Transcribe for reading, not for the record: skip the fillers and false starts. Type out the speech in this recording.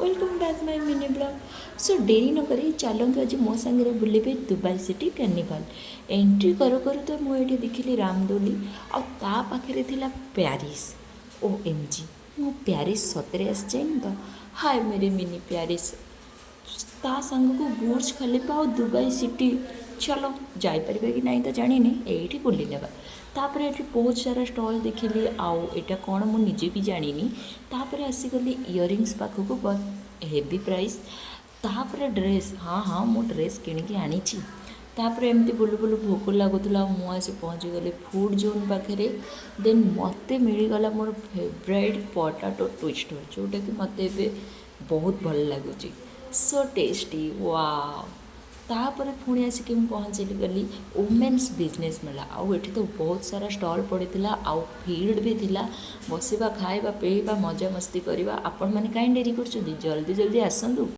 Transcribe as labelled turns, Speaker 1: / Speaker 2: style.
Speaker 1: Welcome back my mini blog. So dairy न करी चलतु आज मो सांगे बुलेबे दुबई सिटी कार्निवल। एंट्री करू करू तो मुझे देखिली रामदोली आ पाखे थिला प्यारिस। ओ एम जी मु प्यारिस सतरे आसनी तो हाय मेरे मिनी प्यारिस ता सांग को बुर्ज खलीफा और दुबई सिटी चलो जापर कि नहीं तो जानी ये बुले नेबा। तापर ये बहुत सारा स्टॉल देखिली आउ एटा कौन मु निजे भी जानी। तापर आसीगली इयरिंग्स पाखक बहुत हेवी प्राइस। तापर ड्रेस हाँ हाँ मु ड्रेस किणिकी आनी। तापर एमती बुलू बुलू भोक लगुला मुझे पहुँची गली फूड जोन पाखे। देन मत मिलगला मोर फेवरेट पोटाटो ट्विस्टर जोटा कि मत बहुत भल लगुच सो टेस्टी वाओ। तापर पुणी आसिक पहुँचली गली वुमेन्स बिजनेस मेला आउ एठी तो बहुत सारा स्टॉल पड़ीला आउ भीड़ भी थिला। बसिबा खाइबा पीवा मजा मस्ती करवा। आपण मैंने कहीं डेरी कर जल्दी जल्दी आसतु।